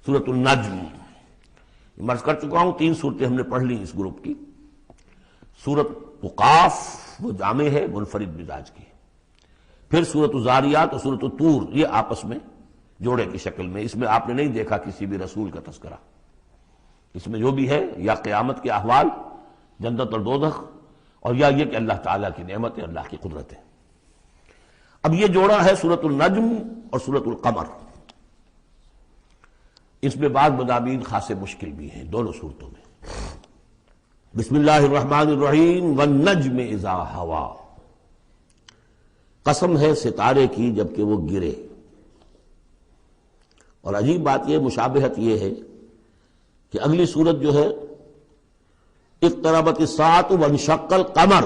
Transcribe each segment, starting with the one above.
سورۃ النجم مرض کر چکا ہوں، 3 صورتیں ہم نے پڑھ لی اس گروپ کی۔ سورۃ قاف وہ جامع ہے منفرد مزاج کی، پھر سورۃ الذاریات اور سورۃ الطور یہ آپس میں جوڑے کی شکل میں۔ اس میں آپ نے نہیں دیکھا کسی بھی رسول کا تذکرہ، اس میں جو بھی ہے یا قیامت کے احوال، جنت اور دوزخ، اور یا یہ کہ اللہ تعالیٰ کی نعمت ہے، اللہ کی قدرت ہے۔ اب یہ جوڑا ہے سورۃ النجم اور سورۃ القمر، اس میں بعض مضامین خاصے مشکل بھی ہیں دونوں صورتوں میں۔ بسم اللہ الرحمن الرحیم والنجم اذا ہوا، قسم ہے ستارے کی جب کہ وہ گرے۔ اور عجیب بات یہ، مشابہت یہ ہے کہ اگلی صورت جو ہے اقتربت الساعۃ وانشق القمر،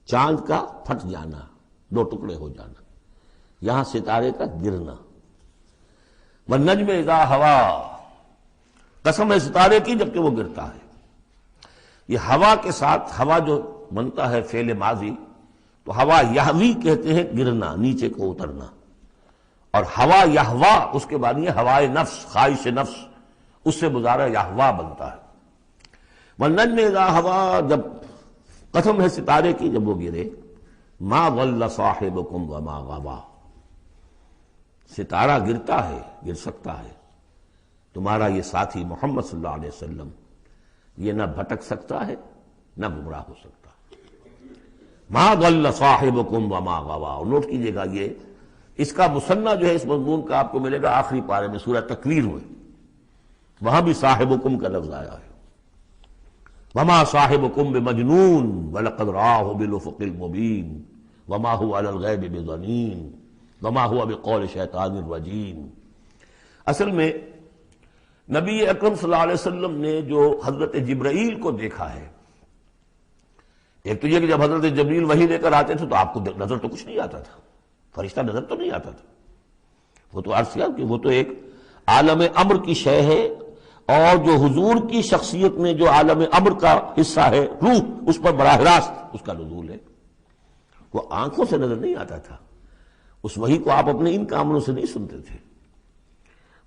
چاند کا پھٹ جانا، 2 ٹکڑے ہو جانا، یہاں ستارے کا گرنا۔ والنجم اذا ہوا، قسم ہے ستارے کی جب کہ وہ گرتا ہے۔ یہ ہوا کے ساتھ، ہوا جو بنتا ہے فعل ماضی، تو ہوا یہوی کہتے ہیں گرنا، نیچے کو اترنا، اور ہوا یہوا اس کے بعد یہ ہوائے نفس، خواہش نفس، اس سے مضارع یہوا بنتا ہے۔ والنجم اذا ہوا، جب قسم ہے ستارے کی جب وہ گرے، ما ضل صاحبکم وما غوا، ستارہ گرتا ہے، گر سکتا ہے، تمہارا یہ ساتھی محمد صلی اللہ علیہ وسلم یہ نہ بھٹک سکتا ہے نہ گمراہ ہو سکتا۔ ما ضل صاحبکم وما غوا، اور نوٹ کیجئے گا یہ اس کا مثنیٰ جو ہے اس مضمون کا آپ کو ملے گا آخری پارے میں سورہ تکویر میں، وہاں بھی صاحبکم کا لفظ آیا ہے۔ وما صاحبکم بمجنون ولقد رآہ بالافق المبین وما هو علی الغیب بضنین وما هو بقول شیطان الرجیم۔ اصل میں نبی اکرم صلی اللہ علیہ وسلم نے جو حضرت جبرائیل کو دیکھا ہے، ایک تو یہ کہ جب حضرت جبرائیل وحی لے کر آتے تھے تو آپ کو نظر تو کچھ نہیں آتا تھا، فرشتہ نظر تو نہیں آتا تھا، وہ تو عرض کیا کہ وہ تو ایک عالم امر کی شے ہے، اور جو حضور کی شخصیت میں جو عالم امر کا حصہ ہے روح، اس پر براہ راست اس کا نزول ہے۔ وہ آنکھوں سے نظر نہیں آتا تھا، اس وحی کو آپ اپنے ان کاموں سے نہیں سنتے تھے،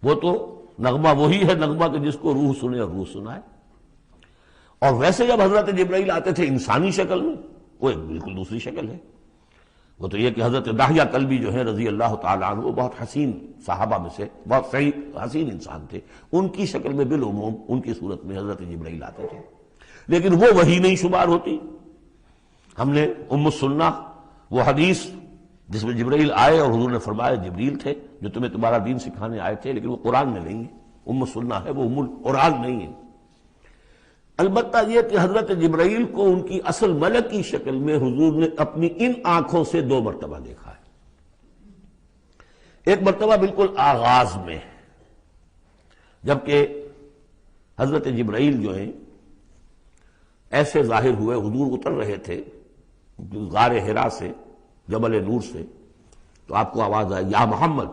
وہ تو نغمہ وہی ہے نغمہ کہ جس کو روح سنے اور روح سنائے۔ اور ویسے جب حضرت جبرائیل آتے تھے انسانی شکل میں، وہ ایک بالکل دوسری شکل ہے۔ وہ تو یہ کہ حضرت داہیہ کلبی جو ہیں رضی اللہ تعالیٰ عنہ، وہ بہت حسین صحابہ میں سے بہت صحیح حسین انسان تھے، ان کی شکل میں بالعموم ان کی صورت میں حضرت جبرائیل آتے تھے، لیکن وہ وحی نہیں شمار ہوتی۔ ہم نے ام السنہ وہ حدیث جس میں جبرائیل آئے اور حضور نے فرمایا جبریل تھے جو تمہیں تمہارا دین سکھانے آئے تھے، لیکن وہ قرآن میں نہیں ہے، ام السنہ ہے، وہ ام القرآن نہیں ہے۔ البتہ یہ کہ حضرت جبرائیل کو ان کی اصل ملکی شکل میں حضور نے اپنی ان آنکھوں سے 2 مرتبہ دیکھا ہے۔ ایک مرتبہ بالکل آغاز میں، جبکہ حضرت جبرائیل جو ہیں ایسے ظاہر ہوئے، حضور اتر رہے تھے غار حرا سے، جبل نور سے، تو آپ کو آواز آئی یا محمد۔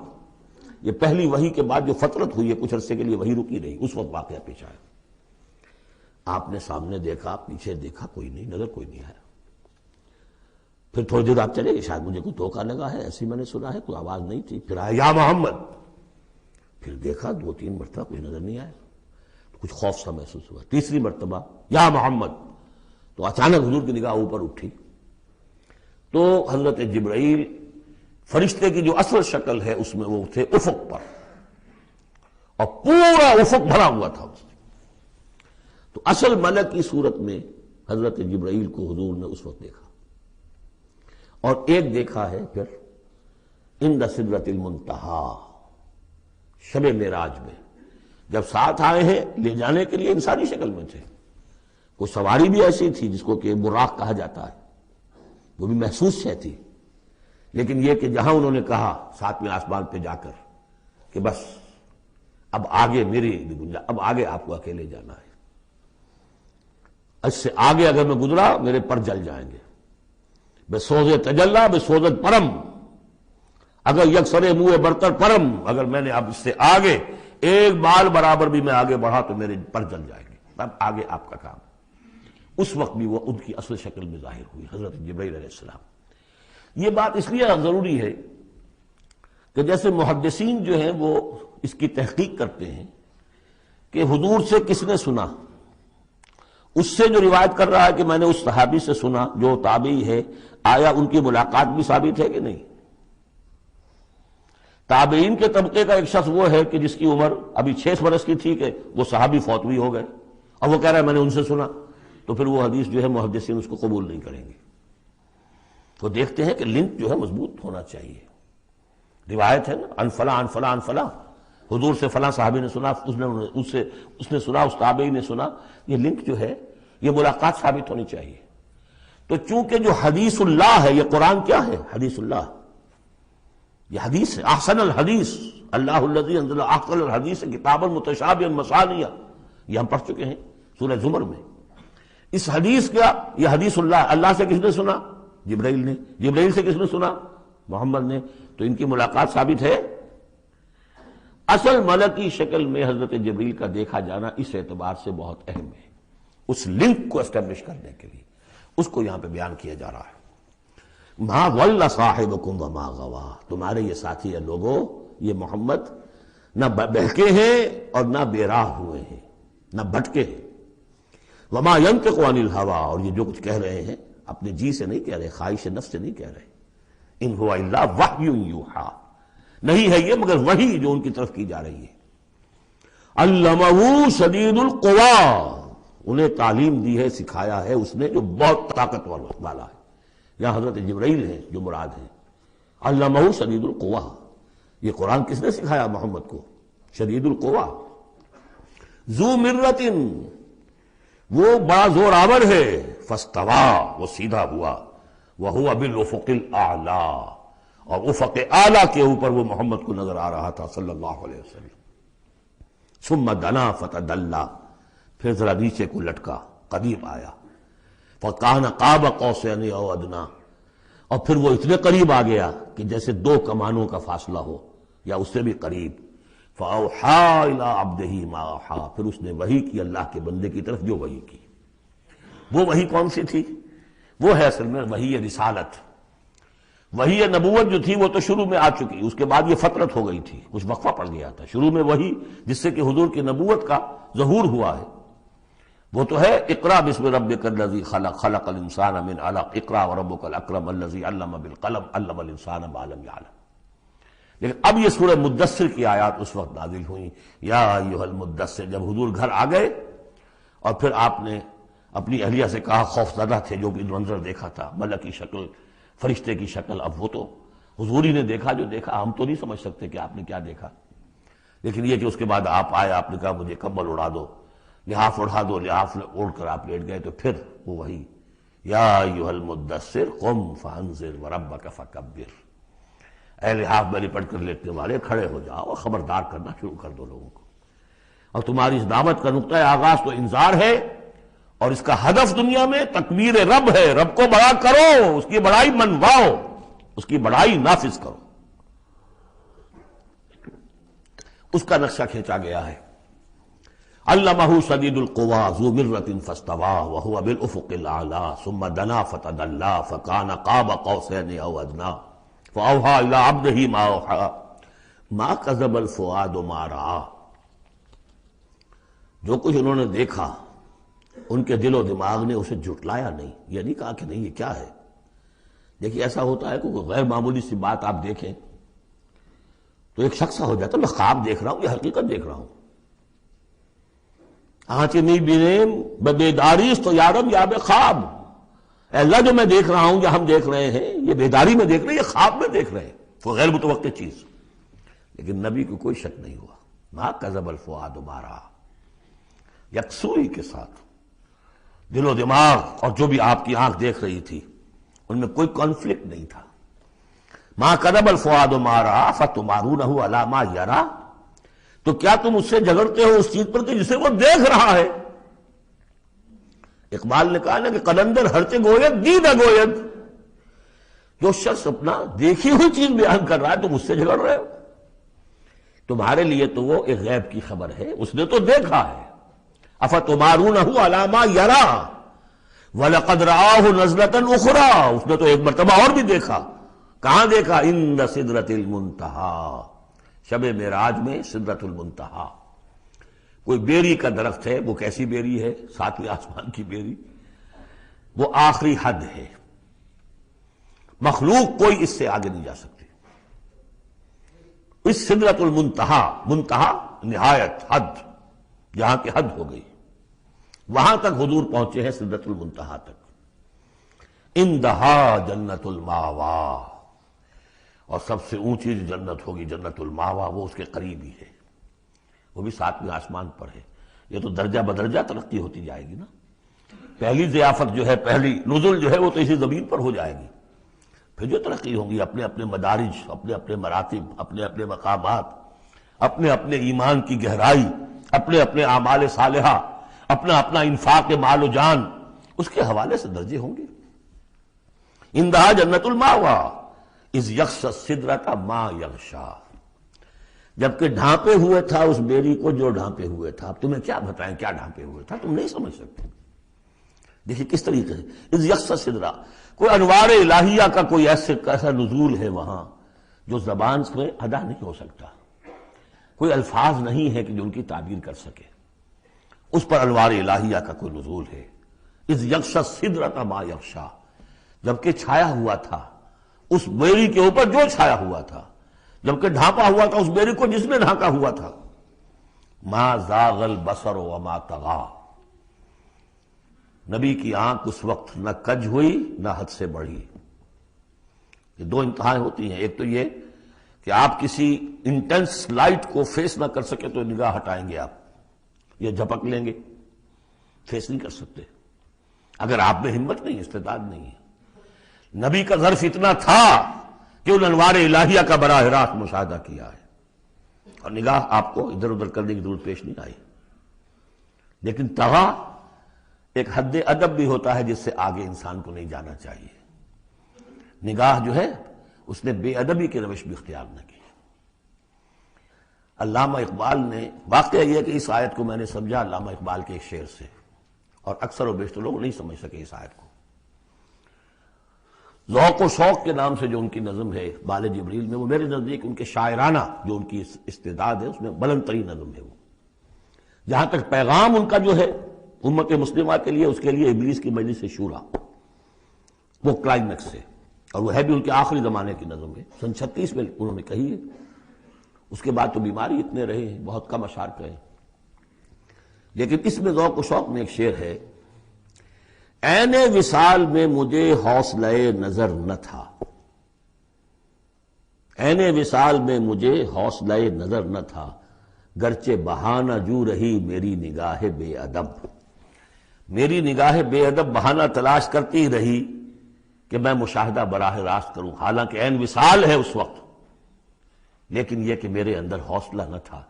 یہ پہلی وحی کے بعد جو فترت ہوئی ہے، کچھ عرصے کے لیے وحی رکی رہی، اس وقت واقعہ پیش آیا۔ آپ نے سامنے دیکھا، پیچھے دیکھا، کوئی نہیں، نظر کوئی نہیں آیا۔ پھر تھوڑی دیر آپ چلے، شاید مجھے کوئی دھوکہ لگا ہے، ایسی میں نے سنا ہے، کوئی آواز نہیں تھی، پھر آیا یا محمد، پھر دیکھا 2-3 مرتبہ کوئی نظر نہیں آیا، تو کچھ خوف سا محسوس ہوا۔ تیسری مرتبہ یا محمد، تو اچانک حضور کی نگاہ اوپر اٹھی، تو حضرت جبرائیل فرشتے کی جو اصل شکل ہے اس میں وہ تھے افق پر، اور پورا افق بھرا ہوا تھا اس میں۔ تو اصل ملک کی صورت میں حضرت جبرائیل کو حضور نے اس وقت دیکھا، اور ایک دیکھا ہے پھر عند سدرۃ المنتہا، شب معراج میں، جب ساتھ آئے ہیں لے جانے کے لیے انسانی شکل میں تھے، کوئی سواری بھی ایسی تھی جس کو کہ براق کہا جاتا ہے، وہ بھی محسوس شے تھی، لیکن یہ کہ جہاں انہوں نے کہا 7ویں آسمان پہ جا کر کہ بس اب آگے میری گنجائش، اب آگے آپ کو اکیلے جانا ہے، اس سے آگے اگر میں گزرا میرے پر جل جائیں گے، بے سوز تجلا بے سوزت پرم، اگر یکسر منہ برتر پرم، اگر میں نے اب اس سے آگے ایک بال برابر بھی میں آگے بڑھا تو میرے پر جل جائیں گے، اب آگے آپ کا کام۔ اس وقت بھی وہ ان کی اصل شکل میں ظاہر ہوئی حضرت جبرائیل علیہ السلام۔ یہ بات اس لیے ضروری ہے کہ جیسے محدثین جو ہیں وہ اس کی تحقیق کرتے ہیں کہ حضور سے کس نے سنا، اس سے جو روایت کر رہا ہے کہ میں نے اس صحابی سے سنا جو تابعی ہے، آیا ان کی ملاقات بھی ثابت ہے کہ نہیں؟ تابعین کے طبقے کا ایک شخص وہ ہے کہ جس کی عمر ابھی 6 برس کی تھی کہ وہ صحابی فوت بھی ہو گئے، اور وہ کہہ رہا ہے میں نے ان سے سنا، تو پھر وہ حدیث جو ہے محدثین اس کو قبول نہیں کریں گے۔ وہ دیکھتے ہیں کہ لنک جو ہے مضبوط ہونا چاہیے۔ روایت ہے نا، ان فلاں ان فلاں ان فلاں، حضور سے فلاں صحابی نے سنا، اس نے سنا، اس تابعی نے سنا، یہ لنک جو ہے یہ ملاقات ثابت ہونی چاہیے۔ تو چونکہ جو حدیث اللہ ہے، یہ قرآن کیا ہے؟ حدیث اللہ، یہ حدیث ہے۔ احسن الحدیث اللہ الذی انزل احسن الحدیث کتابا متشابہا مثانیہ، یہ ہم پڑھ چکے ہیں سورہ زمر میں۔ اس حدیث کا یہ حدیث اللہ سے کس نے سنا؟ جبرائیل نے۔ جبرائیل سے کس نے سنا؟ محمد نے۔ تو ان کی ملاقات ثابت ہے۔ اصل ملکی شکل میں حضرت جبریل کا دیکھا جانا اس اعتبار سے بہت اہم ہے، اس لنک کو اسٹیبلش کرنے کے لیے اس کو یہاں پہ بیان کیا جا رہا ہے۔ ما ضل صاحبکم وما غوا، تمہارے یہ ساتھی ہے لوگوں، یہ محمد نہ بہکے ہیں اور نہ بے راہ ہوئے ہیں، نہ بھٹکے ہیں۔ وما ينطق عن الهوى، اور یہ جو کچھ کہہ رہے ہیں اپنے جی سے نہیں کہہ رہے، خواہش نفس سے نہیں کہہ رہے۔ ان هو الا وحی یوحی، نہیں ہے یہ مگر وحی جو ان کی طرف کی جا رہی ہے۔ علمہ شدید القوی، انہیں تعلیم دی ہے، سکھایا ہے اس نے جو بہت طاقت والا ہے۔ یہاں حضرت جبرائیل ہیں جو مراد ہیں۔ علمہ شدید القوی، یہ قرآن کس نے سکھایا محمد کو؟ شدید القوی، ذو مرۃ، وہ بڑا زور آور ہے، فاستوی، وہ سیدھا ہوا، وہو بالافق الاعلی، اور افق اعلیٰ کے اوپر وہ محمد کو نظر آ رہا تھا صلی اللہ علیہ وسلم۔ ثم دنا فتدلی، پھر ذرا نیچے کو لٹکا، قریب آیا، فکان قاب قوسین او ادنی، اور پھر وہ اتنے قریب آ گیا کہ جیسے 2 کمانوں کا فاصلہ ہو یا اس سے بھی قریب۔ فاوحی الی عبدہ ما اوحی، پھر اس نے وحی کی اللہ کے بندے کی طرف جو وحی کی۔ وہ وحی کون سی تھی؟ وہ ہے اصل میں وحی رسالت، وحی نبوت جو تھی وہ تو شروع میں آ چکی، اس کے بعد یہ فترت ہو گئی تھی، کچھ وقفہ پڑ گیا تھا۔ شروع میں وحی جس سے کہ حضور کی نبوت کا ظہور ہوا ہے وہ تو ہے اقرا بسم ربک الذی خلق، خلق الانسان من علق، اقرا وربک الاکرم الذی علم بالقلم، علم الانسان ما لم یعلم۔ لیکن اب یہ سورہ مدثر کی آیات اس وقت نازل ہوئیں، یا ایھا المدثر، جب حضور گھر آ گئے اور پھر آپ نے اپنی اہلیہ سے کہا، خوف زدہ تھے جو بھی منظر دیکھا تھا، ملک کی شکل، فرشتے کی شکل، اب وہ تو حضور ہی نے دیکھا جو دیکھا، ہم تو نہیں سمجھ سکتے کہ آپ نے کیا دیکھا، لیکن یہ کہ اس کے بعد آپ آئے، آپ نے کہا مجھے کمبل اڑا دو، لحاف اڑا دو، لحاف اوڑھ کر آپ لیٹ گئے، تو پھر وہ وہی یا ایھا المدثر قم فانذر وربک فکبر، اے لحاف میں لپٹ کر لیٹنے والے کھڑے ہو جاؤ اور خبردار کرنا شروع کر دو لوگوں کو۔ اور تمہاری اس دعوت کا نقطہ آغاز تو انذار ہے، اور اس کا ہدف دنیا میں تکبیر رب ہے، رب کو بڑا کرو، اس کی بڑائی منواؤ، اس کی بڑائی نافذ کرو، اس کا نقشہ کھینچا گیا ہے۔ علمہ شدید القوی ذو مرۃ فاستوی وہو بالافق الاعلی ثم دنا فتدلی فکان قاب قوسین او ادنی فاوحی الی عبدہ ما اوحی ما کذب الفؤاد ما رأی، جو کچھ انہوں نے دیکھا ان کے دل و دماغ نے اسے جھٹلایا نہیں، یہ نہیں کہا کہ نہیں یہ کیا ہے۔ دیکھیے ایسا ہوتا ہے کہ کوئی غیر معمولی سی بات آپ دیکھیں تو ایک شخص ہو جاتا ہے میں خواب دیکھ رہا ہوں یا حقیقت دیکھ رہا ہوں۔ آنچے نہیں بینیم بیداریست تو یارب یا بے خواب، اے اللہ جو میں دیکھ رہا ہوں یا ہم دیکھ رہے ہیں یہ بیداری میں دیکھ رہے ہیں، یہ خواب میں دیکھ رہے ہیں، وہ غیر متوقع چیز۔ لیکن نبی کو کوئی شک نہیں ہوا، ما کذب الفؤاد ما رأی، یکسوئی کے ساتھ دل و دماغ اور جو بھی آپ کی آنکھ دیکھ رہی تھی ان میں کوئی کانفلکٹ نہیں تھا۔ ما کذب الفؤاد ما رأی فتمارونہ علی ما یری، تو کیا تم اس سے جھگڑتے ہو اس چیز پر کہ جسے وہ دیکھ رہا ہے؟ اقبال نے کہا نا کہ قلندر ہرچے گوید دید گوید، جو شخص اپنا دیکھی ہوئی چیز بیان کر رہا ہے تم اس سے جھگڑ رہے ہو، تمہارے لیے تو وہ ایک غیب کی خبر ہے، اس نے تو دیکھا ہے۔ افتمارونہ علی ما یری وَلَقَدْ رَآهُ نَزْلَةً أُخْرَىٰ، اس نے تو ایک مرتبہ اور بھی دیکھا، کہاں دیکھا؟ عند سدرۃ المنتہا، شب معراج میں سدرۃ المنتہا۔ کوئی بیری کا درخت ہے، وہ کیسی بیری ہے؟ ساتویں آسمان کی بیری، وہ آخری حد ہے، مخلوق کوئی اس سے آگے نہیں جا سکتی۔ اس سدرۃ المنتہا، منتہا نہایت، حد، جہاں کی حد ہو گئی، وہاں تک حضور پہنچے ہیں، سدرۃ المنتہا تک۔ اندہا جنت الماوا، اور سب سے اونچی جو جنت ہوگی جنت الماوا، وہ اس کے قریب ہی ہے، وہ بھی ساتویں آسمان پر ہے۔ یہ تو درجہ بدرجہ ترقی ہوتی جائے گی نا۔ پہلی ضیافت جو ہے، پہلی نزل جو ہے، وہ تو اسی زمین پر ہو جائے گی، پھر جو ترقی ہوگی اپنے اپنے مدارج، اپنے اپنے مراتب، اپنے اپنے مقامات، اپنے اپنے ایمان کی گہرائی، اپنے اپنے اعمال صالحہ، اپنا اپنا انفاق مال و جان، اس کے حوالے سے درجے ہوں گے۔ اندہا جنت الماوا اذ یغشی السدرۃ ما یغشی، جبکہ ڈھانپے ہوئے تھا اس بیری کو جو ڈھانپے ہوئے تھا۔ اب تمہیں کیا بتائیں کیا ڈھانپے ہوئے تھا، تم نہیں سمجھ سکتے۔ دیکھیے کس طریقے سے اذ یغشی السدرۃ، کوئی انوار الہیہ کا کوئی ایسا نزول ہے وہاں جو زبان سے ادا نہیں ہو سکتا، کوئی الفاظ نہیں ہے کہ جو ان کی تعبیر کر سکے، اس پر انوار الہیہ کا کوئی نزول ہے۔ اذ یغشی السدرۃ ما یغشی، جبکہ چھایا ہوا تھا اس بیری کے اوپر جو چھایا ہوا تھا، جبکہ ڈھانپا ہوا تھا اس بیری کو جس نے ڈھانکا ہوا تھا۔ ما زاغ البصر وما طغی، نبی کی آنکھ اس وقت نہ کج ہوئی نہ حد سے بڑھی۔ یہ دو انتہائیں ہوتی ہیں، ایک تو یہ کہ آپ کسی انٹینس لائٹ کو فیس نہ کر سکے تو نگاہ ہٹائیں گے آپ، یہ جھپک لیں گے، فیس نہیں کر سکتے اگر آپ میں ہمت نہیں، استعداد نہیں ہے۔ نبی کا ظرف اتنا تھا کہ ان انوار الہیہ کا براہ راست مشاہدہ کیا ہے، اور نگاہ آپ کو ادھر ادھر کرنے کی ضرورت پیش نہیں آئی۔ لیکن طغی ایک حد ادب بھی ہوتا ہے جس سے آگے انسان کو نہیں جانا چاہیے۔ نگاہ جو ہے اس نے بے ادبی کی روش بھی اختیار نہ کی۔ علامہ اقبال نے، واقعہ یہ کہ اس آیت کو میں نے سمجھا علامہ اقبال کے ایک شعر سے، اور اکثر و بیشتر لوگ نہیں سمجھ سکے اس آیت کو۔ ذوق و شوق کے نام سے جو ان کی نظم ہے بال جبریل میں، وہ میرے نزدیک ان کے شاعرانہ جو ان کی استعداد ہے اس میں بلند ترین نظم ہے وہ۔ جہاں تک پیغام ان کا جو ہے امت مسلمہ کے لیے، اس کے لیے ابلیس کی مجلس شورا، وہ کلائمیکس ہے، اور وہ ہے بھی ان کے آخری زمانے کی نظم ہے، سن 36 میں انہوں نے کہی ہے۔ اس کے بعد تو بیماری اتنے رہے ہیں، بہت کم اشعار کہے، لیکن اس میں ذوق و شوق میں ایک شعر ہے: عین وصال میں مجھے حوصلہ نظر نہ تھا، عین وصال میں مجھے حوصلہ نظر نہ تھا، گرچہ بہانہ جو رہی میری نگاہ بے ادب، میری نگاہ بے ادب بہانہ تلاش کرتی رہی کہ میں مشاہدہ براہ راست کروں، حالانکہ عین وصال ہے اس وقت، لیکن یہ کہ میرے اندر حوصلہ نہ تھا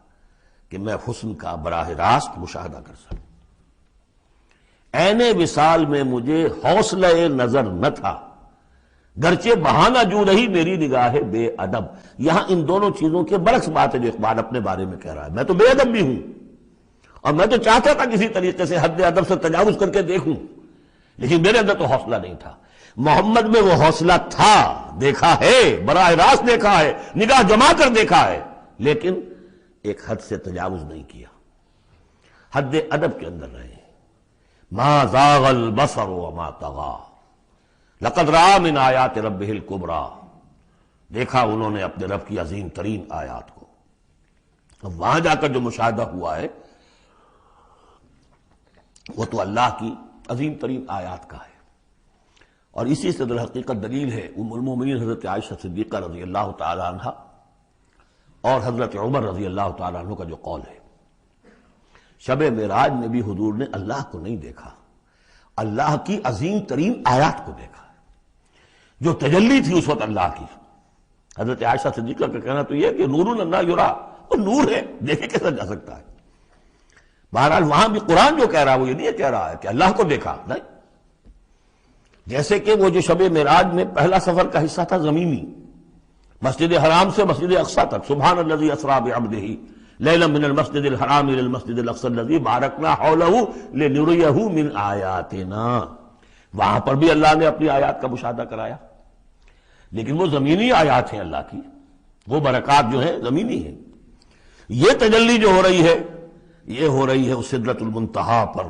کہ میں حسن کا براہ راست مشاہدہ کر سکوں۔ عین وصال میں مجھے حوصلہ نظر نہ تھا، گرچہ بہانہ جو رہی میری نگاہ بے ادب۔ یہاں ان دونوں چیزوں کے برعکس بات ہے جو اقبال اپنے بارے میں کہہ رہا ہے۔ میں تو بے ادب بھی ہوں، اور میں تو چاہتا تھا کسی طریقے سے حد ادب سے تجاوز کر کے دیکھوں، لیکن میرے اندر تو حوصلہ نہیں تھا۔ محمد میں وہ حوصلہ تھا، دیکھا ہے، براہ راست دیکھا ہے، نگاہ جما کر دیکھا ہے، لیکن ایک حد سے تجاوز نہیں کیا، حد ادب کے اندر رہے۔ ما زاغ البصر وما طغی، لقد رأى من آیات ربہ الکبریٰ، دیکھا انہوں نے اپنے رب کی عظیم ترین آیات کو۔ اب وہاں جا کر جو مشاہدہ ہوا ہے وہ تو اللہ کی عظیم ترین آیات کا ہے، اور اسی سے در حقیقت دلیل ہے ام المومنین حضرت عائشہ صدیقہ رضی اللہ تعالی عنہ اور حضرت عمر رضی اللہ تعالی عنہ کا جو قول ہے۔ شب معراج میں بھی حضور نے اللہ کو نہیں دیکھا، اللہ کی عظیم ترین آیات کو دیکھا، جو تجلی تھی اس وقت اللہ کی۔ حضرت عائشہ صدیقہ کا کہنا تو یہ کہ نور لا یرا، وہ نور ہے، دیکھے کیسا جا سکتا ہے۔ بہرحال وہاں بھی قرآن جو کہہ رہا ہے وہ یہ نہیں کہہ رہا ہے کہ اللہ کو دیکھا، نہیں، جیسے کہ وہ جو شب معراج میں پہلا سفر کا حصہ تھا زمینی، مسجد حرام سے مسجد اقصی تک، سبحان الذی اسریٰ بعبدہ لیلا من المسجد الحرام الى المسجد الاقصی الذی بارکنا حولہ لنریہ من آیاتنا، وہاں پر بھی اللہ نے اپنی آیات کا مشاہدہ کرایا۔ لیکن وہ زمینی آیات ہیں اللہ کی، وہ برکات جو ہیں زمینی ہیں۔ یہ تجلی جو ہو رہی ہے یہ ہو رہی ہے سدرۃ المنتہا پر،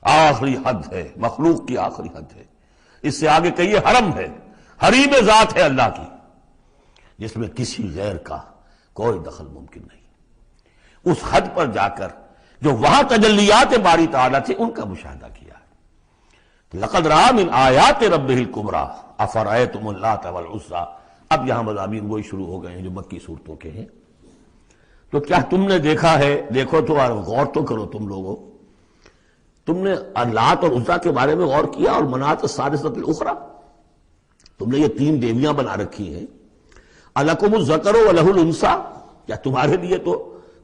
آخری حد ہے، مخلوق کی آخری حد ہے۔ اس سے آگے کہیے حرم ہے، حریم ذات ہے اللہ کی، جس میں کسی غیر کا کوئی دخل ممکن نہیں۔ اس حد پر جا کر جو وہاں تجلیات باری تعالیٰ تھے ان کا مشاہدہ کیا ہے۔ لقد رأى من آیات ربہ الکبریٰ افرأیتم اللات والعزیٰ۔ اب یہاں مضامین وہی شروع ہو گئے ہیں جو مکی صورتوں کے ہیں۔ تو کیا تم نے دیکھا ہے، دیکھو تو غور تو کرو تم لوگوں، تم نے اللات اور عزیٰ کے بارے میں غور کیا، اور منات الثالثۃ الاخری، تم نے یہ تین دیویاں بنا رکھی ہیں۔ الکم الذکر ولہ الانثیٰ، کیا تمہارے لیے تو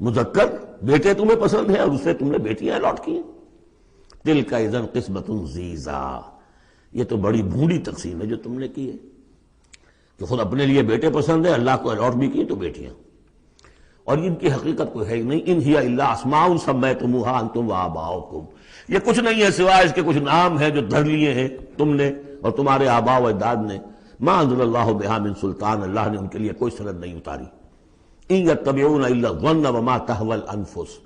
مذکر بیٹے تمہیں پسند ہیں اور اسے تم نے بیٹیاں الاٹ کی ہیں؟ تلک اذا قسمۃ ضیزیٰ، یہ تو بڑی بھونڈی تقسیم ہے جو تم نے کی ہے، کہ خود اپنے لیے بیٹے پسند ہے، اللہ کو الاٹ بھی کی تو بیٹیاں، اور ان کی حقیقت کوئی ہے ہی نہیں۔ ان ہی الا اسماء سمیتموہا انتم وآباؤکم، یہ کچھ نہیں ہے سوائے اس کے کچھ نام ہیں جو دھر لیے ہیں تم نے اور تمہارے آباء و اجداد نے۔ ما انزل اللہ بہا من سلطان، اللہ نے ان کے لیے کوئی سند نہیں اتاری۔ ان یتبعون الا الظن وما تهوى الانفس،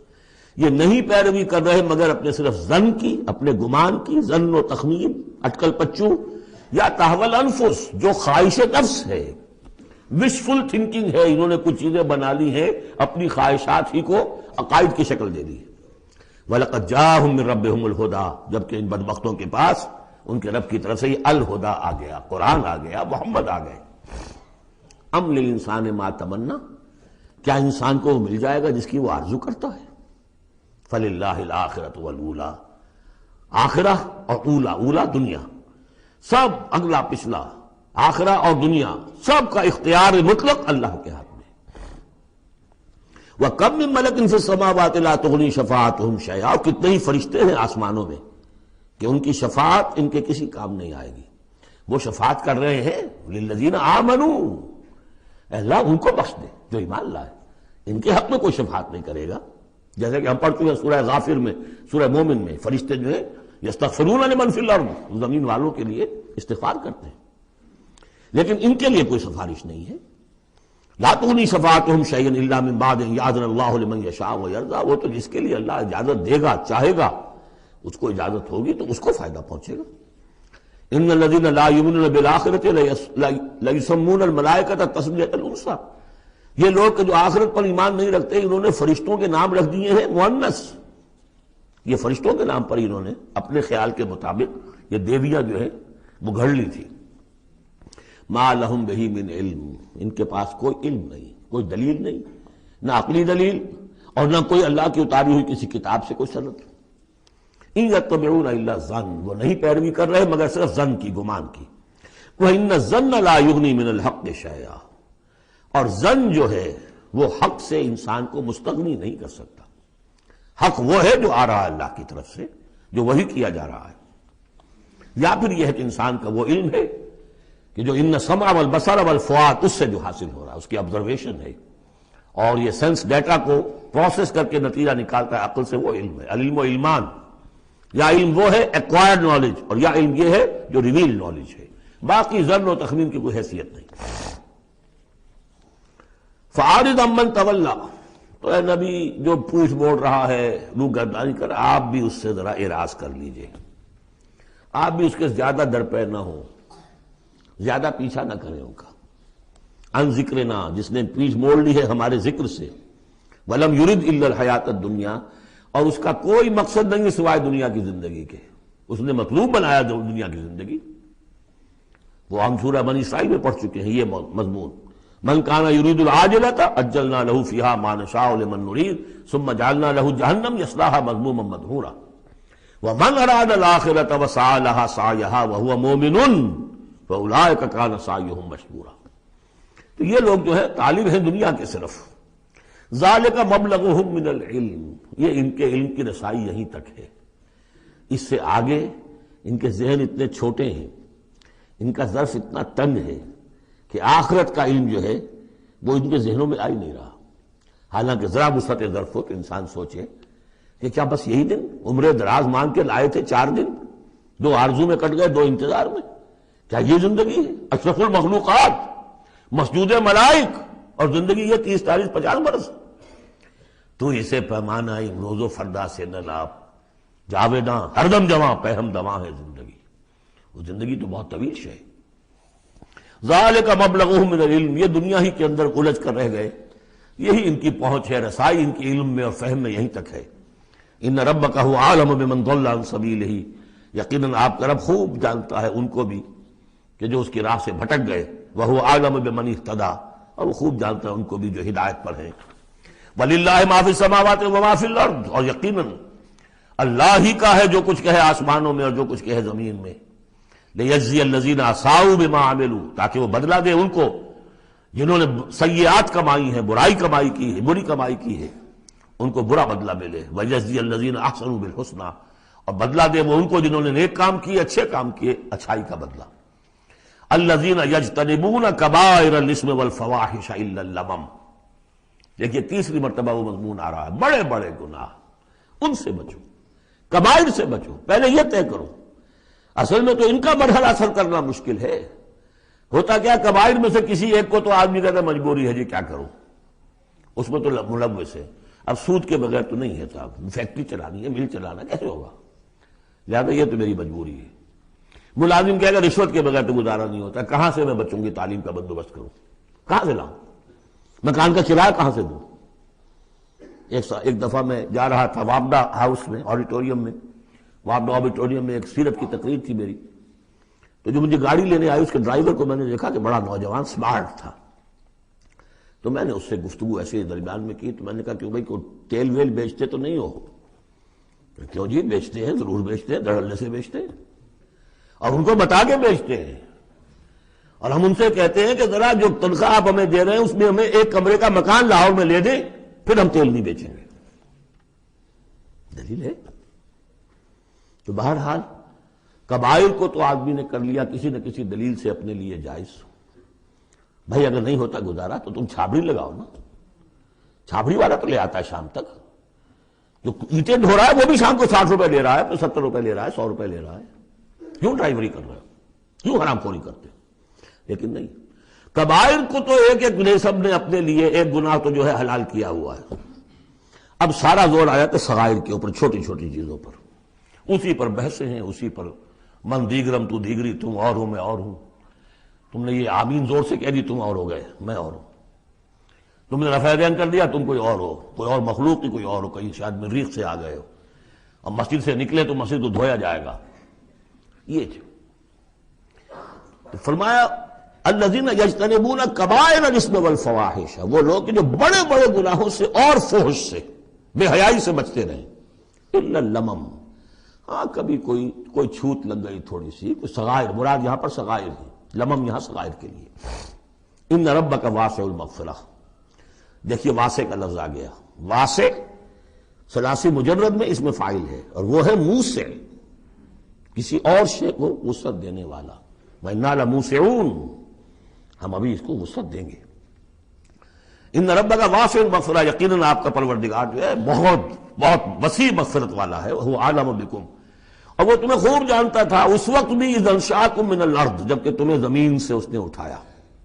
یہ نہیں پیروی کر رہے مگر اپنے صرف ظن کی، اپنے گمان کی، ظن و تخمین، اٹکل پچو، یا تهوى الانفس، جو خواہش نفس ہے، وشفل تھنکنگ ہے، انہوں نے کچھ چیزیں بنا لی ہیں اپنی خواہشات ہی کو عقائد کی شکل دے دی ہے۔ وَلَقَدْ جَاءَهُم مِّن رَّبِّهُمُ الْهُدَىٰ، جبکہ ان بدبختوں کے پاس ان کے رب کی طرف سے یہ الہدا آ گیا، قرآن آ گیا، محمد آ گئے۔ ام للانسان ما تمنا، کیا انسان کو وہ مل جائے گا جس کی وہ آرزو کرتا ہے؟ فللہ الآخرۃ والأولیٰ، آخرہ اور اولا، اولا دنیا، سب اگلا پچھلا، آخرہ اور دنیا، سب کا اختیار مطلق اللہ کے ہاتھ میں۔ وَكَم مِّن مَلَكٍ فِي السَّمَاوَاتِ لَا تُغْنِي شَفَاعَتُهُمْ شَيْئًا، اور کتنے ہی فرشتے ہیں آسمانوں میں کہ ان کی شفاعت ان کے کسی کام نہیں آئے گی۔ وہ شفاعت کر رہے ہیں للذین آمنوا، اے اللہ ان کو بخش دے جو ایمان لائے، ان کے حق میں کوئی شفاعت نہیں کرے گا۔ جیسے کہ ہم پڑھ چکے ہیں سورہ غافر میں، سورہ مومن میں، فرشتے جو ہیں یستغفرون لمن فی الارض، زمین والوں کے لیے استغفار کرتے ہیں، لیکن ان کے لیے کوئی سفارش نہیں ہے۔ لا تغنی شفاعتہم شیئا الا من بعد ان یأذن اللہ لمن یشاء ویرضی، وہ تو جس کے لیے اللہ اجازت دے گا، چاہے گا، اس کو اجازت ہوگی تو اس کو فائدہ پہنچے گا۔ ان الذین لا یؤمنون بالآخرۃ لیسمون الملائکۃ تسمیۃ الانثی، یہ لوگ کہ جو آخرت پر ایمان نہیں رکھتے انہوں نے فرشتوں کے نام رکھ دیے ہیں مؤنث، یہ فرشتوں کے نام پر انہوں نے اپنے خیال کے مطابق یہ دیویاں جو ہے وہ گھڑ لی تھی۔ ما لہم بہ من علم، ان کے پاس کوئی علم نہیں، کوئی دلیل نہیں، نہ عقلی دلیل اور نہ کوئی اللہ کی اتاری ہوئی کسی کتاب سے کوئی سند۔ ان یتبعون الا الظن، وہ نہیں پیروی کر رہے مگر صرف ظن کی، گمان کی۔ وان الظن لا یغنی من الحق شیئا، اور ظن جو ہے وہ حق سے انسان کو مستغنی نہیں کر سکتا۔ حق وہ ہے جو آ رہا ہے اللہ کی طرف سے، جو وہی کیا جا رہا ہے، یا پھر یہ ہے کہ انسان کا وہ علم ہے کہ جو ان السمع والبصر والفؤاد، اس سے جو حاصل ہو رہا ہے، اس کی آبزرویشن ہے، اور یہ سینس ڈیٹا کو پروسیس کر کے نتیجہ نکالتا ہے عقل سے، وہ علم ہے۔ العلم و علمان، یا علم وہ ہے ایکوائرڈ نالج، اور یا علم یہ ہے جو ریویل نالج ہے، باقی ظن و تخمین کی کوئی حیثیت نہیں۔ فَأَعْرِضْ عَمَّنْ تَوَلَّىٰ، تو اے نبی جو پوچھ موڑ رہا ہے، روح گردانی کر رہا، آپ بھی اس سے ذرا اعراض کر لیجئے، آپ بھی اس کے زیادہ درپے نہ ہوں، زیادہ پیچھا نہ کریں ان کا۔ ان ذکرنا، جس نے پیچھ موڑ لی ہے ہمارے ذکر سے، وَلَمْ يُرِدْ إِلَّا الْحَيَاةَ الدُّنْيَا، اور اس کا کوئی مقصد نہیں سوائے دنیا کی زندگی کے، اس نے مطلوب بنایا دنیا کی زندگی۔ وہ ہم سورہ بنی اسرائیل میں پڑھ چکے ہیں یہ مضمون، من کان یرید العاجلۃ عجلنا له فیہا ما نشاء لمن نرید ثم جعلنا له جہنم یصلاها مذموما مدحورا ومن اراد الآخرۃ وسعى لها سعیها وهو مؤمن فاولئک کان سعیهم مشکورا۔ تو یہ لوگ جو ہے طالب ہیں دنیا کے صرف، ذالک مبلغهم من العلم، یہ ان کے علم کی رسائی یہیں تک ہے، اس سے آگے ان کے ذہن اتنے چھوٹے ہیں، ان کا ظرف اتنا تنگ ہے کہ آخرت کا علم جو ہے وہ ان کے ذہنوں میں آ ہی نہیں رہا۔ حالانکہ ذرا وسعت ظرف ہو تو انسان سوچے کہ کیا بس یہی دن عمر دراز مانگ کے لائے تھے، 4 دن 2 آرزو میں کٹ گئے، 2 انتظار میں، کیا یہ زندگی ہے؟ اشرف المخلوقات، مسجود ملائک، اور زندگی یہ 30 40 50 برس؟ تو اسے پیمانہ روز و فردا سے نہ ناپ، جاویداں ہر دم جواں پہم دواں ہے زندگی، وہ زندگی تو بہت طویل ہے۔ ذالک مبلغہم من العلم، یہ دنیا ہی کے اندر الجھ کر رہ گئے، یہی ان کی پہنچ ہے، رسائی ان کی علم میں اور فہم میں یہیں تک ہے۔ ان ربک هو اعلم بمن ضل عن سبیلہ، یقیناً آپ کا رب خوب جانتا ہے ان کو بھی کہ جو اس کی راہ سے بھٹک گئے، وہو اعلم بمن اہتدی، اور وہ خوب جانتا ہے ان کو بھی جو ہدایت پر ہیں۔ وللہ ما فی السماوات وما فی الارض، اور یقیناً اللہ ہی کا ہے جو کچھ کہے آسمانوں میں اور جو کچھ کہے زمین میں۔ لیجزی الذین اساؤوا بما عملوا، تاکہ وہ بدلہ دے ان کو جنہوں نے سیئات کمائی ہیں، برائی کمائی کی ہے، بری کمائی کی ہے، ان کو برا بدلہ ملے۔ ویجزی الذین احسنوا بالحسنی، اور بدلہ دے وہ ان کو جنہوں نے نیک کام کیے، اچھے کام کیے، اچھائی کا بدلہ۔ الذین یجتنبون کبائر الاسم والفواحش الا اللمم، دیکھیے تیسری مرتبہ وہ مضمون آ رہا ہے، بڑے بڑے گناہ ان سے بچو، کبائر سے بچو، پہلے یہ طے کرو۔ اصل میں تو ان کا مرحلہ اثر کرنا مشکل ہے۔ ہوتا کیا، کبائر میں سے کسی ایک کو تو آدمی کہتا ہے مجبوری ہے جی کیا کروں، اس میں تو ملوث ہے، اب سود کے بغیر تو نہیں ہے صاحب، فیکٹری چلانی ہے، مل چلانا کیسے ہوگا، لہٰذا یہ تو میری مجبوری ہے۔ ملازم کہے گا رشوت کے بغیر تو گزارا نہیں ہوتا، کہاں سے میں بچوں کی تعلیم کا بندوبست کروں، کہاں سے لاؤں، مکان کا کرایہ کہاں سے دوں۔ ایک دفعہ میں جا رہا تھا وابڈا ہاؤس میں، آڈیٹوریم میں، وابڈا آڈیٹوریم میں ایک سیرت کی تقریر تھی میری، تو جو مجھے گاڑی لینے آئی اس کے ڈرائیور کو میں نے دیکھا کہ بڑا نوجوان سمارٹ تھا، تو میں نے اس سے گفتگو ایسے درمیان میں کی، تو میں نے کہا کہ بھائی کوئی تیل ویل بیچتے تو نہیں ہو؟ کیوں جی بیچتے ہیں، ضرور بیچتے ہیں، دھڑلے سے بیچتے ہیں، اور ان کو بتا کے بیچتے ہیں، اور ہم ان سے کہتے ہیں کہ ذرا جو تنخواہ آپ ہمیں دے رہے ہیں اس میں ہمیں ایک کمرے کا مکان لاہور میں لے دیں، پھر ہم تیل نہیں بیچیں گے۔ دلیل ہے۔ تو بہرحال کبائر کو تو آدمی نے کر لیا کسی نہ کسی دلیل سے اپنے لیے جائز۔ بھائی اگر نہیں ہوتا گزارا تو تم چھابڑی لگاؤ نا، چھابڑی والا تو لے آتا ہے شام تک، جو اینٹیں ڈھو رہا ہے وہ بھی شام کو 60 روپے لے رہا ہے، تو 70 روپے لے رہا ہے، 100 روپے لے رہا ہے، کیوں ڈرائیوری کر رہا ہے، کیوں حرام خوری کرتے؟ لیکن نہیں، کبائر کو تو ایک ایک نے سب نے اپنے لیے ایک گناہ تو جو ہے حلال کیا ہوا ہے۔ اب سارا زور آیا کہ صغائر کے اوپر، چھوٹی چھوٹی چیزوں پر، اسی پر بحثیں ہیں، اسی پر من دیگرم تو دیگری، تم اور ہو میں اور ہوں، تم نے یہ آمین زور سے کہہ دی تم اور ہو گئے میں اور ہوں، تم نے رفع دین کر دیا تم کوئی اور ہو، کوئی اور مخلوق کی کوئی اور ہو، کہیں شاید مریخ سے آ گئے ہو، اور مسجد سے نکلے تو مسجد کو دھویا جائے گا۔ یہ تو فرمایا الذین یجتنبون کبائر الاسم والفواحش، وہ لوگ جو بڑے بڑے گناہوں سے اور فحش سے، بے حیائی سے بچتے رہیں، الا اللمم، ہاں کبھی کوئی چھوت لگ گئی تھوڑی سی، کوئی صغائر، مراد یہاں پر صغائر ہے، لمم یہاں صغائر کے لیے۔ ان ربک واسع المغفرہ، دیکھیے واسع کا لفظ آ گیا، واسع ثلاثی مجرد میں اس میں فاعل ہے، اور وہ ہے موسع، کسی اور شے کو وسعت دینے والا، وَإِنَّا لَمُوسِعُونَ، ہم ابھی اس کو وسعت دیں گے۔ ان ربک واسع المغفرہ، یقیناً آپ کا پروردگار جو ہے بہت بہت وسیع مغفرت والا ہے، وہ عالم بکم، اور وہ تمہیں خوب جانتا تھا اس وقت بھی، اذ انشاکم من الارض، جبکہ تمہیں زمین سے اس نے اٹھایا،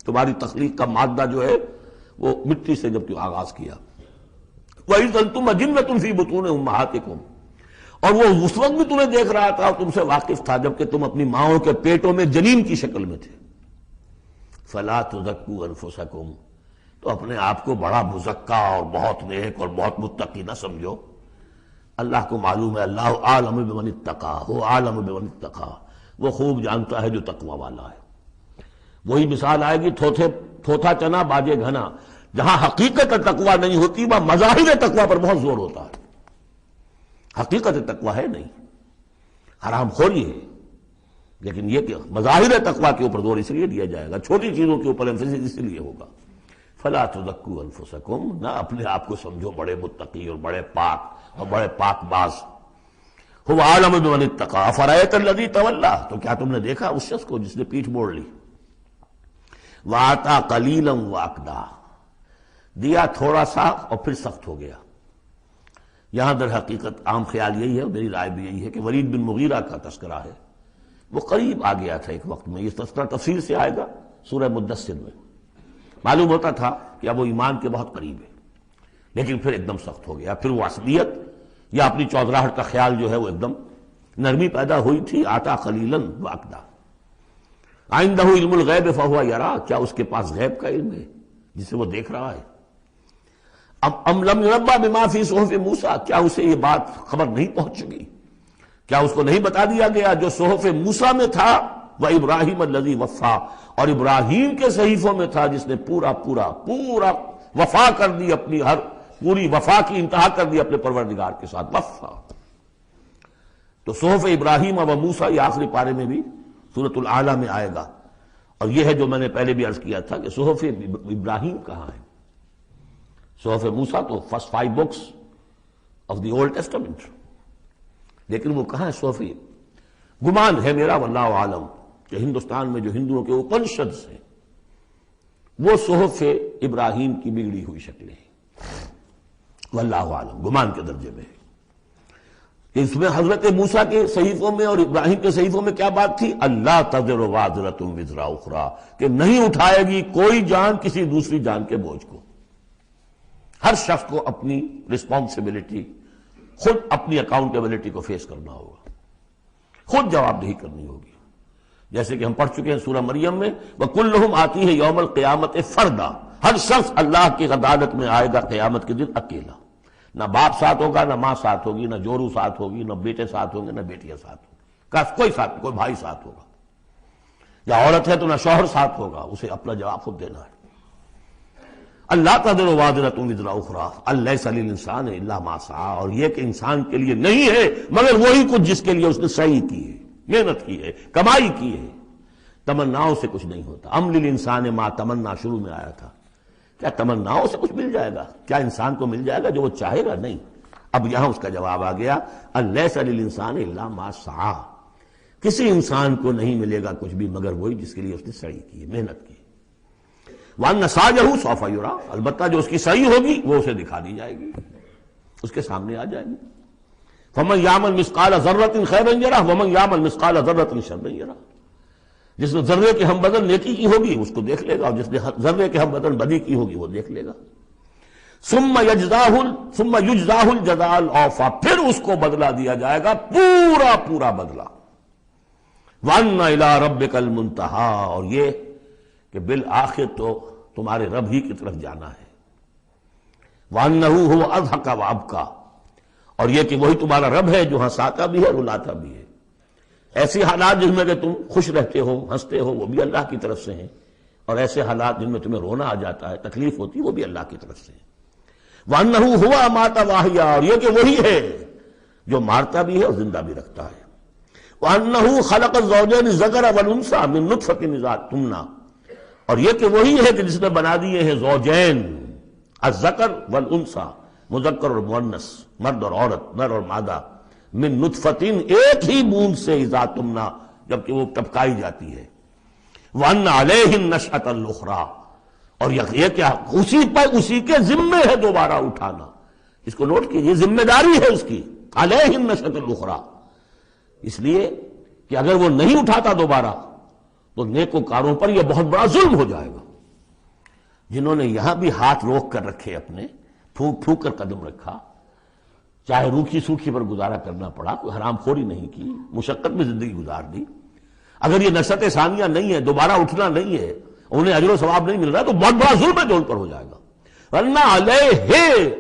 تمہاری تخلیق کا مادہ جو ہے وہ مٹی سے جب کہ آغاز کیا، وَإِذْ أَنْتُمْ أَجِنَّةٌ فِي بُطُونِ أُمَّهَاتِكُمْ، اور وہ اس وقت بھی تمہیں دیکھ رہا تھا اور تم سے واقف تھا جبکہ تم اپنی ماؤں کے پیٹوں میں جنین کی شکل میں تھے۔ فَلَا تُزَكُّوا أَنفُسَكُمْ، تو اپنے آپ کو بڑا مزکا اور بہت نیک اور بہت متقی نہ سمجھو، اللہ کو معلوم ہے، اللہ عالم بمن اتقی، وہ عالم بمن اتقی، وہ خوب جانتا ہے جو تقوی والا ہے۔ وہی مثال آئے گی تھوتھا چنا باجے گھنا، جہاں حقیقت تقوی نہیں ہوتی وہاں مظاہر تقوی پر بہت زور ہوتا ہے، حقیقت تقوی ہے نہیں، حرام خوری ہے، لیکن یہ کہ مظاہر تقوی کے اوپر زور اس لیے دیا جائے گا، چھوٹی چیزوں کے اوپر ایمفیسس اس لیے ہوگا۔ فلا تزکوا انفسکم، نہ اپنے آپ کو سمجھو بڑے متقی اور بڑے پاک اور بڑے پاک باز، هو عالم بمن اتقى، افرأيت الذي تولى، تو کیا تم نے دیکھا اس شخص کو جس نے پیٹھ موڑ لی، وَآتَى قَلِيلًا وَأَكْدَى، دیا تھوڑا سا اور پھر سخت ہو گیا۔ یہاں در حقیقت عام خیال یہی ہے، میری رائے بھی یہی ہے کہ ولید بن مغیرہ کا تذکرہ ہے وہ قریب آ گیا تھا ایک وقت میں. یہ تذکرہ تفصیل سے آئے گا سورہ مدثر میں. معلوم ہوتا تھا کہ اب وہ ایمان کے بہت قریب ہے، لیکن پھر ایک دم سخت ہو گیا. پھر وہ عصبیت یا اپنی چودراہٹ کا خیال جو ہے وہ ایک دم نرمی پیدا ہوئی تھی. آتا قلیلا واقدا. عنده علم الغیب فہو یرا، کیا اس کے پاس غیب کا علم ہے جسے وہ دیکھ رہا ہے؟ ام لم ينبأ بما فی صحف موسیٰ، کیا اسے یہ بات خبر نہیں پہنچ چکی؟ کیا اس کو نہیں بتا دیا گیا جو صحف موسیٰ میں تھا؟ وہ ابراہیم الذی وفا، اور ابراہیم کے صحیفوں میں تھا جس نے پورا وفا کر دی، اپنی ہر پوری وفا کی انتہا کر دی اپنے پروردگار کے ساتھ. وفا تو صحف ابراہیم و موسیٰ یہ آخری پارے میں بھی سورۃ الاعلیٰ میں آئے گا. اور یہ ہے جو میں نے پہلے بھی عرض کیا تھا کہ صحف ابراہیم کہاں ہے؟ صحف موسیٰ تو first 5 books of the old testament, لیکن وہ کہاں ہے صحف؟ گمان ہے میرا واللہ عالم کہ ہندوستان میں جو ہندوؤں کے اپنشدس ہیں وہ صحف ابراہیم کی بگڑی ہوئی شکلیں ہیں. واللہ عالم، گمان کے درجے میں ہے. اس میں حضرت موسیٰ کے صحیفوں میں اور ابراہیم کے صحیفوں میں کیا بات تھی؟ اللہ تزر وازرۃ وزر اخری، کہ نہیں اٹھائے گی کوئی جان کسی دوسری جان کے بوجھ کو. ہر شخص کو اپنی رسپانسبلٹی، خود اپنی اکاؤنٹیبلٹی کو فیس کرنا ہوگا، خود جواب دہی کرنی ہوگی. جیسے کہ ہم پڑھ چکے ہیں سورہ مریم میں، وَكُلُّهُمْ آتِيهِ يَوْمَ الْقِيَامَةِ فَرْدًا، ہر شخص اللہ کی عدالت میں آئے گا قیامت کے دن اکیلا. نہ باپ ساتھ ہوگا، نہ ماں ساتھ ہوگی، نہ جورو ساتھ ہوگی، نہ بیٹے ساتھ ہوں گے، نہ بیٹیاں ساتھ ہوں گی. کوئی ساتھ، کوئی بھائی ساتھ ہوگا. یا عورت ہے تو نہ شوہر ساتھ ہوگا، اسے اپنا جواب خود دینا ہے. اللہ تزر وازرۃ وزر اخری الیس للانسان الا ما سعی، اور یہ کہ انسان کے لیے نہیں ہے مگر وہی کچھ جس کے لیے اس نے سعی کی ہے، محنت کی ہے، کمائی کی ہے. تمناؤں سے کچھ نہیں ہوتا. ام للانسان ما تمنا شروع میں آیا تھا. کیا تمناؤں سے کچھ مل جائے گا؟ کیا انسان کو مل جائے گا جو وہ چاہے گا؟ نہیں. اب یہاں اس کا جواب آ گیا، الیس للانسان الا ما سعی، کسی انسان کو نہیں ملے گا کچھ بھی مگر وہی جس کے لیے اس نے سعی کی ہے، محنت کی. وَأَنَّ سَعْيَهُ سَوْفَ يُرَىٰ، البتہ جو اس کی صحیح ہوگی وہ اسے دکھا دی جائے گی، اس کے سامنے آ جائے گی. فَمَنْ يَعْمَلْ مِثْقَالَ ذَرَّةٍ خَيْرًا يَرَهُ وَمَنْ يَعْمَلْ مِثْقَالَ ذَرَّةٍ شَرًّا يَرَهُ. جس نے ذرے کے ہم بدن نیکی کی ہوگی اس کو دیکھ لے گا، اور جس نے ذرے کے ہم بدن بدی کی ہوگی وہ دیکھ لے گا. ثُمَّ يُجْزَاهُ الْجَزَاءَ الْأَوْفَىٰ، پھر اس کو بدلہ دیا جائے گا پورا بدلہ. وَأَنَّ إِلَىٰ رَبِّكَ الْمُنتَهَىٰ، اور یہ کہ بالآخر تو تمہارے رب ہی کی طرف جانا ہے. وَأَنَّهُ هُوَ أَضْحَكَ وَأَبْكَىٰ، اور یہ کہ وہی تمہارا رب ہے جو ہنساتا بھی ہے اور رلاتا بھی ہے. ایسی حالات جن میں کہ تم خوش رہتے ہو، ہنستے ہو، وہ بھی اللہ کی طرف سے ہیں، اور ایسے حالات جن میں تمہیں رونا آ جاتا ہے، تکلیف ہوتی ہے، وہ بھی اللہ کی طرف سے ہیں. وَأَنَّهُ هُوَ أَمَاتَ وَأَحْيَا، اور یہ کہ وہی ہے جو مارتا بھی ہے اور زندہ بھی رکھتا ہے. وَأَنَّهُ خَلَقَ الزَّوْجَيْنِ الذَّكَرَ وَالْأُنثَىٰ مِن نُطْفَةٍ إِذَا تُمْنَىٰ، اور یہ کہ وہی ہے کہ جس نے بنا دیے ہیں زوجین، الذکر والانثیٰ، مذکر اور مؤنث، مرد اور عورت، نر اور مادہ، من نطفتن، ایک ہی بوند سے، اذا تمنا، جبکہ وہ ٹپکائی جاتی ہے. وَأَنَّ عَلَيْهِ النَّشْأَةَ الْأُخْرَىٰ، اور یہ کیا اسی کے ذمے ہے دوبارہ اٹھانا. اس کو نوٹ کیجیے، ذمہ داری ہے اس کی. عَلَيْهِ النَّشْأَةَ الْأُخْرَىٰ، اس لیے کہ اگر وہ نہیں اٹھاتا دوبارہ تو نیکوکاروں پر یہ بہت بڑا ظلم ہو جائے گا. جنہوں نے یہاں بھی ہاتھ روک کر رکھے، اپنے پھونک پھونک کر قدم رکھا، چاہے روکھی سوکھی پر گزارا کرنا پڑا، کوئی حرام خوری نہیں کی، مشقت میں زندگی گزار دی. اگر یہ نشأت ثانیہ نہیں ہے، دوبارہ اٹھنا نہیں ہے، انہیں اجر و ثواب نہیں مل رہا، تو بہت بڑا ظلم ہے جو ان پر ہو جائے گا. وَأَنَّ عَلَيْهِ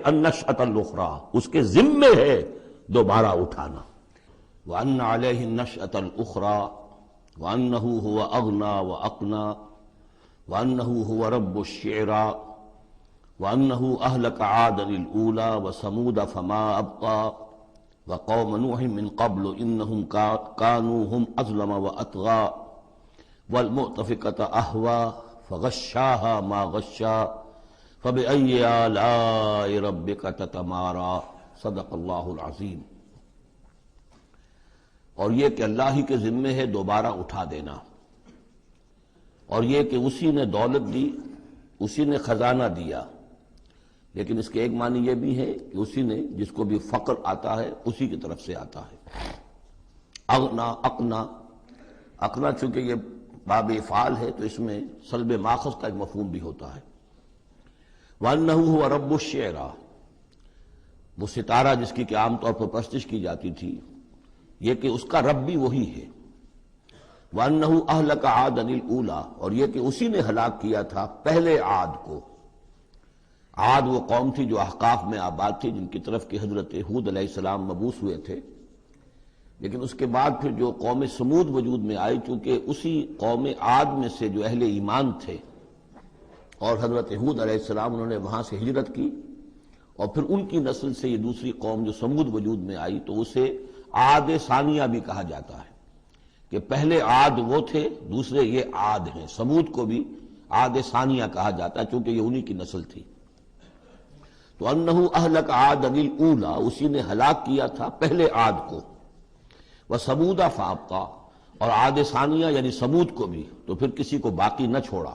النَّشْأَةَ الْأُخْرَىٰ، اس کے ذمے ہے دوبارہ اٹھانا. وَأَنَّ عَلَيْهِ النَّشْأَةَ الْأُخْرَىٰ وَأَنَّهُ هُوَ أَغْنَىٰ وَأَقْنَىٰ وَأَنَّهُ هُوَ رَبُّ الشِّعْرَىٰ وَأَنَّهُ أَهْلَكَ عَادًا الْأُولَىٰ وَثَمُودَ فَمَا أَبْقَىٰ وَقَوْمَ نُوحٍ مِّن قَبْلُ إِنَّهُمْ كَانُوا هُمْ أَظْلَمَ وَأَطْغَىٰ وَالْمُؤْتَفِكَةَ أَهْوَىٰ فَغَشَّاهَا مَا غَشَّىٰ فَبِأَيِّ آلَاءِ رَبِّكَ تَتَمَارَىٰ. صدق اللہ العظیم. اور یہ کہ اللہ ہی کے ذمے ہے دوبارہ اٹھا دینا، اور یہ کہ اسی نے دولت دی، اسی نے خزانہ دیا. لیکن اس کے ایک معنی یہ بھی ہے کہ اسی نے، جس کو بھی فقر آتا ہے اسی کی طرف سے آتا ہے. اغنا، اقنا، اقنا چونکہ یہ باب افعال ہے تو اس میں سلب ماخذ کا ایک مفہوم بھی ہوتا ہے۔ وَأَنَّهُ هُوَ رَبُّ الشِّعْرَى، وہ ستارہ جس کی کہ عام طور پر پرستش کی جاتی تھی، یہ کہ اس کا رب بھی وہی ہے۔ وَأَنَّهُ أَهْلَكَ عَادًا الْأُولَىٰ، اور یہ کہ اسی نے ہلاک کیا تھا پہلے عاد کو۔ عاد وہ قوم تھی جو احقاف میں آباد تھی، جن کی طرف کہ حضرت ہود علیہ السلام مبعوث ہوئے تھے، لیکن اس کے بعد پھر جو قوم سمود وجود میں آئی، چونکہ اسی قوم عاد میں سے جو اہل ایمان تھے اور حضرت ہود علیہ السلام انہوں نے وہاں سے ہجرت کی، اور پھر ان کی نسل سے یہ دوسری قوم جو سمود وجود میں آئی، تو اسے عاد ثانیہ بھی کہا جاتا ہے کہ پہلے عاد وہ تھے، دوسرے یہ عاد ہیں۔ سمود کو بھی عاد ثانیہ کہا جاتا ہے چونکہ یہ انہی کی نسل تھی۔ تو انہو اہلک عاد الاولیٰ، اسی نے ہلاک کیا تھا پہلے عاد کو۔ وثمود فابقیٰ، اور عاد ثانیہ یعنی سمود کو بھی تو پھر کسی کو باقی نہ چھوڑا۔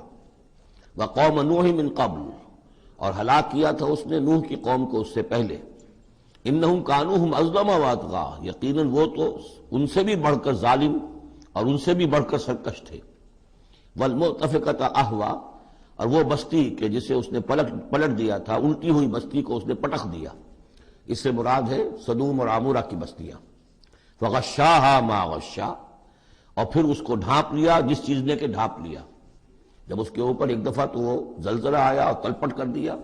وقوم نوح من قبل، اور ہلاک کیا تھا اس نے نوح کی قوم کو اس سے پہلے۔ انہم کانوا ہم اظلم واطغیٰ، یقیناً وہ تو ان سے بھی بڑھ کر ظالم اور ان سے بھی بڑھ کر سرکش تھے۔ والمؤتفقۃ اہویٰ، اور وہ بستی کہ جسے اس نے پلٹ دیا تھا، الٹی ہوئی بستی کو اس نے پٹخ دیا، اس سے مراد ہے سدوم اور عمورہ کی بستیاں۔ فغشاہا ما غشا، اور پھر اس کو ڈھانپ لیا جس چیز نے کہ ڈھانپ لیا۔ جب اس کے اوپر ایک دفعہ تو وہ زلزلہ آیا اور تلپٹ کر دیا،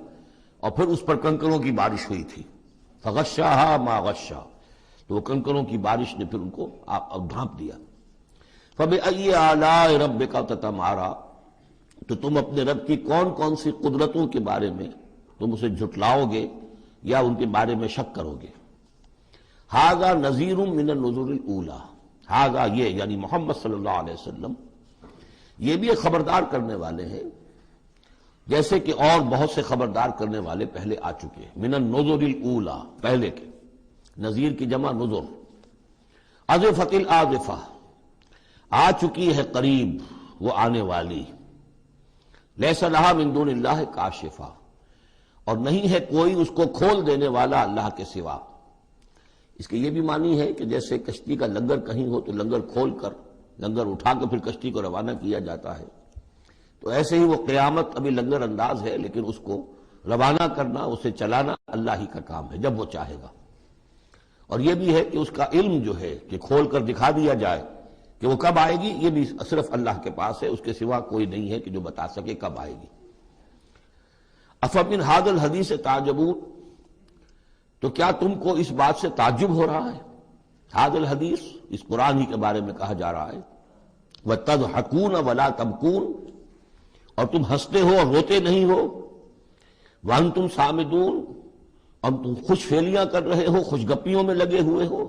اور پھر اس پر کنکروں کی بارش ہوئی تھی۔ فغشاہا ما غشا، تو وہ کنکروں کی بارش نے پھر ان کو ڈھانپ دیا۔ فبأي آلاء ربك تتمارى، تو تم اپنے رب کی کون کون سی قدرتوں کے بارے میں تم اسے جھٹلاؤ گے یا ان کے بارے میں شک کرو گے۔ ھذا نذیر من النذر الاولیٰ، ھذا یہ یعنی محمد صلی اللہ علیہ وسلم یہ بھی ایک خبردار کرنے والے ہیں، جیسے کہ اور بہت سے خبردار کرنے والے پہلے آ چکے ہیں۔ من النذر الاولیٰ، پہلے کے، نذیر کی جمع نذر۔ ازفت الازفہ، آ چکی ہے قریب وہ آنے والی۔ لیس لہا من دون اللہ کاشفہ، اور نہیں ہے کوئی اس کو کھول دینے والا اللہ کے سوا۔ اس کے یہ بھی معنی ہے کہ جیسے کشتی کا لنگر کہیں ہو تو لنگر کھول کر، لنگر اٹھا کر پھر کشتی کو روانہ کیا جاتا ہے، تو ایسے ہی وہ قیامت ابھی لنگر انداز ہے، لیکن اس کو روانہ کرنا، اسے چلانا اللہ ہی کا کام ہے جب وہ چاہے گا۔ اور یہ بھی ہے کہ اس کا علم جو ہے کہ کھول کر دکھا دیا جائے کہ وہ کب آئے گی، یہ بھی صرف اللہ کے پاس ہے، اس کے سوا کوئی نہیں ہے کہ جو بتا سکے کب آئے گی۔ افمن ھذا الحدیث تعجبون، تو کیا تم کو اس بات سے تعجب ہو رہا ہے؟ ھذا الحدیث، اس قرآن ہی کے بارے میں کہا جا رہا ہے۔ وتضحکون ولا تبکون، اور تم ہنستے ہو اور روتے نہیں ہو۔ وانتم صامدون، اور تم خوش فیلیاں کر رہے ہو، خوش گپیوں میں لگے ہوئے ہو۔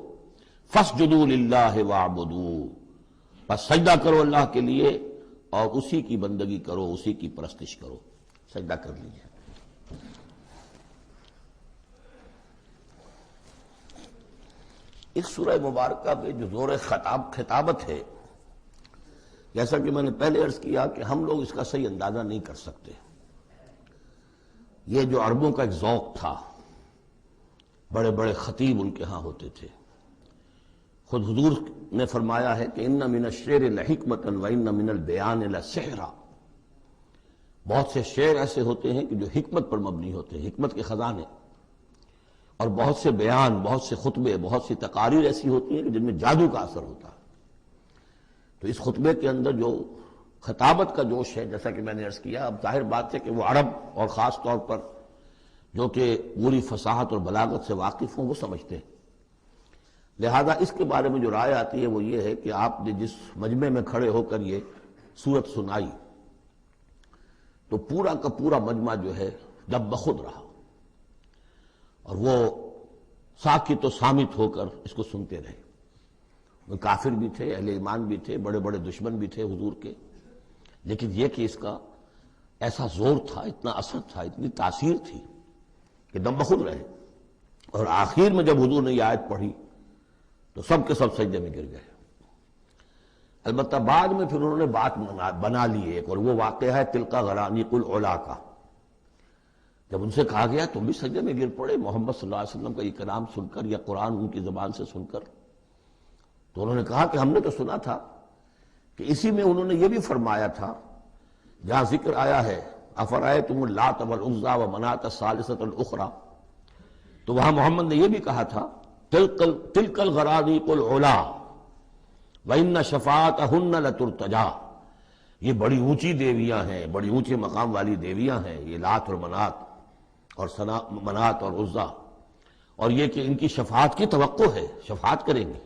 فاسجدوا للہ واعبدوا، بس سجدہ کرو اللہ کے لیے اور اسی کی بندگی کرو، اسی کی پرستش کرو۔ سجدہ کر لیجیے۔ اس سورہ مبارکہ میں جو زور خطابت ہے، جیسا کہ میں نے پہلے عرض کیا کہ ہم لوگ اس کا صحیح اندازہ نہیں کر سکتے۔ یہ جو عربوں کا ایک ذوق تھا، بڑے بڑے خطیب ان کے ہاں ہوتے تھے۔ خود حضور نے فرمایا ہے کہ ان من الشعر لحکمۃ وان من البیان لسحرا، بہت سے شعر ایسے ہوتے ہیں کہ جو حکمت پر مبنی ہوتے ہیں، حکمت کے خزانے، اور بہت سے بیان، بہت سے خطبے، بہت سی تقاریر ایسی ہوتی ہیں کہ جن میں جادو کا اثر ہوتا ہے۔ تو اس خطبے کے اندر جو خطابت کا جوش ہے، جیسا کہ میں نے عرض کیا، اب ظاہر بات ہے کہ وہ عرب اور خاص طور پر جو کہ پوری فصاحت اور بلاغت سے واقف ہوں وہ سمجھتے ہیں۔ لہذا اس کے بارے میں جو رائے آتی ہے وہ یہ ہے کہ آپ نے جس مجمع میں کھڑے ہو کر یہ سورت سنائی تو پورا کا پورا مجمع جو ہے جب بخود رہا، اور وہ ساکت و صامت ہو کر اس کو سنتے رہے۔ وہ کافر بھی تھے، اہل ایمان بھی تھے، بڑے بڑے دشمن بھی تھے حضور کے، لیکن یہ کہ اس کا ایسا زور تھا، اتنا اثر تھا، اتنی تاثیر تھی کہ دم بخود رہے۔ اور آخر میں جب حضور نے یہ آیت پڑھی تو سب کے سب سجدے میں گر گئے۔ البتہ بعد میں پھر انہوں نے بات بنا لی ایک، اور وہ واقعہ ہے تلقا غرانیق العلا کا۔ جب ان سے کہا گیا تم بھی سجدے میں گر پڑے محمد صلی اللہ علیہ وسلم کا یہ کلام سن کر یا قرآن ان کی زبان سے سن کر، تو انہوں نے کہا کہ ہم نے تو سنا تھا کہ اسی میں انہوں نے یہ بھی فرمایا تھا جہاں ذکر آیا ہے افرأیتم اللات والعزی ومناۃ الثالثۃ الاخری، تو وہاں محمد نے یہ بھی کہا تھا تلک الغرانیق العلا وان شفاعتہن لترتجی، یہ بڑی اونچی دیویاں ہیں، بڑی اونچے مقام والی دیویاں ہیں یہ لات اور منات اور عزا، اور یہ کہ ان کی شفاعت کی توقع ہے، شفاعت کریں گی۔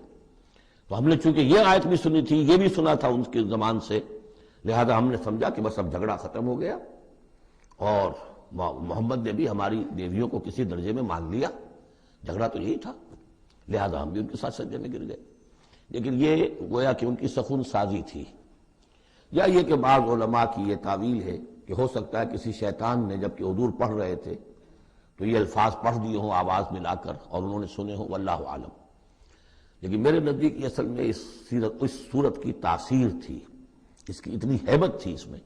تو ہم نے چونکہ یہ آیت بھی سنی تھی، یہ بھی سنا تھا ان کے زمان سے، لہذا ہم نے سمجھا کہ بس اب جھگڑا ختم ہو گیا، اور محمد نے بھی ہماری دیویوں کو کسی درجے میں مان لیا، جھگڑا تو یہی تھا، لہذا ہم بھی ان کے ساتھ سجدے میں گر گئے۔ لیکن یہ گویا کہ ان کی سخن سازی تھی، یا یہ کہ بعض علماء کی یہ تعویل ہے کہ ہو سکتا ہے کسی شیطان نے جب کہ حضور پڑھ رہے تھے تو یہ الفاظ پڑھ دیے ہوں آواز ملا کر اور انہوں نے سنے ہوں، واللہ عالم۔ لیکن میرے نزدیک یہ اصل میں اس صورت کی تاثیر تھی، اس کی اتنی ہیبت تھی اس میں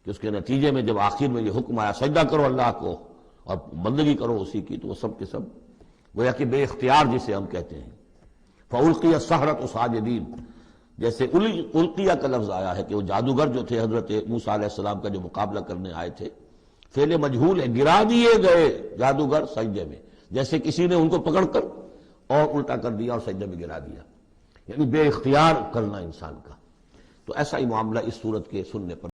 کہ اس کے نتیجے میں جب آخر میں یہ حکم آیا سجدہ کرو اللہ کو اور بندگی کرو اسی کی، تو وہ سب کے سب گویا کہ بے اختیار جسے ہم کہتے ہیں، فَأُلْقِيَ السَّحَرَةُ سَاجِدِينَ، جیسے القیہ کا لفظ آیا ہے کہ وہ جادوگر جو تھے حضرت موسیٰ علیہ السلام کا جو مقابلہ کرنے آئے تھے، فعل مجہول ہے، گرا دیے گئے جادوگر سجدے میں، جیسے کسی نے ان کو پکڑ کر اور الٹا کر دیا اور سجدے میں گرا دیا، یعنی بے اختیار کرنا انسان کا۔ تو ایسا ہی معاملہ اس صورت کے سننے پر